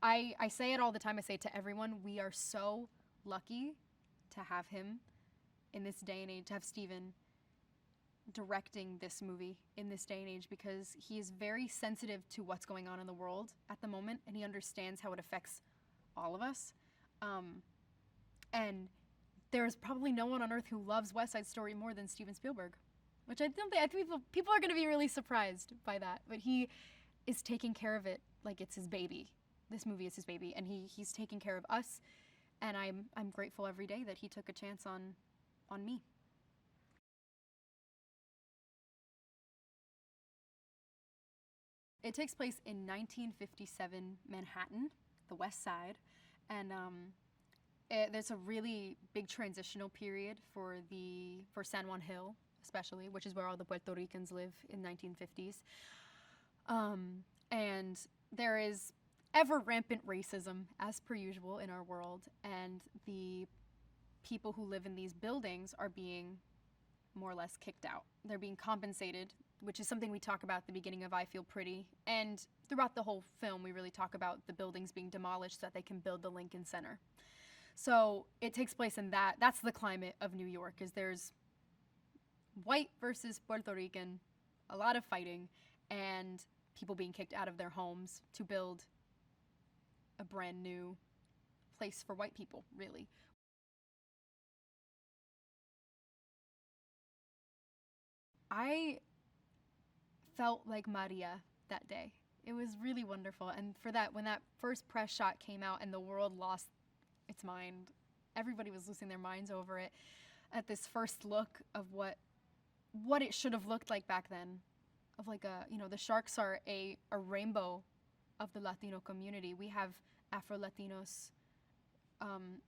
I say it all the time. I say it to everyone. We are so lucky to have him in this day and age, to have Steven directing this movie in this day and age, because he is very sensitive to what's going on in the world at the moment, and he understands how it affects all of us. And there's probably no one on earth who loves West Side Story more than Steven Spielberg, which I think people are going to be really surprised by that. But he is taking care of it like it's his baby. This movie is his baby, and he's taking care of us. And I'm grateful every day that he took a chance on me. It takes place in 1957 Manhattan, the West Side, and there's a really big transitional period for San Juan Hill, especially, which is where all the Puerto Ricans live in 1950s. And there is ever rampant racism, as per usual in our world, and the people who live in these buildings are being more or less kicked out. They're being compensated, which is something we talk about at the beginning of I Feel Pretty. And throughout the whole film, we really talk about the buildings being demolished so that they can build the Lincoln Center. So it takes place in that's the climate of New York, is there's white versus Puerto Rican, a lot of fighting, and people being kicked out of their homes to build a brand new place for white people, really. I felt like Maria that day. It was really wonderful. And for that, when that first press shot came out and the world lost its mind, everybody was losing their minds over it. At this first look of what it should have looked like back then, of like the sharks are a rainbow of the Latino community. We have Afro Latinos,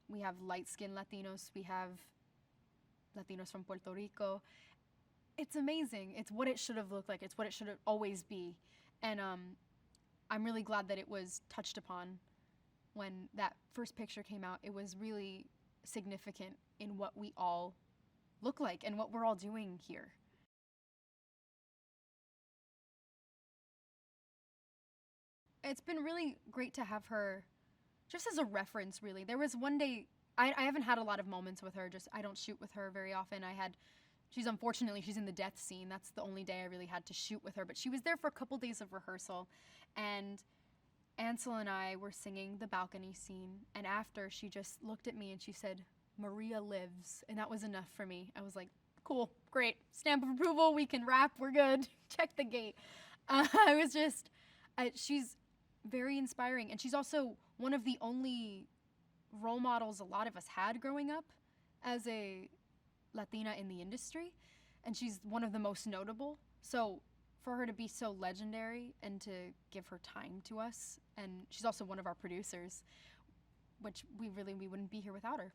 we have light-skinned Latinos, we have Latinos from Puerto Rico. It's amazing. It's what it should have looked like. It's what it should always be. And I'm really glad that it was touched upon when that first picture came out. It was really significant in what we all look like and what we're all doing here. It's been really great to have her just as a reference, really. There was one day, I haven't had a lot of moments with her, just I don't shoot with her very often. She's in the death scene. That's the only day I really had to shoot with her, but she was there for a couple days of rehearsal, and Ansel and I were singing the balcony scene, and after, she just looked at me and she said, "Maria lives," and that was enough for me. I was like, cool, great, stamp of approval, we can rap, we're good, check the gate. I was just, she's very inspiring, and she's also one of the only role models a lot of us had growing up as a Latina in the industry, and she's one of the most notable. So for her to be so legendary and to give her time to us, and she's also one of our producers, which we wouldn't be here without her.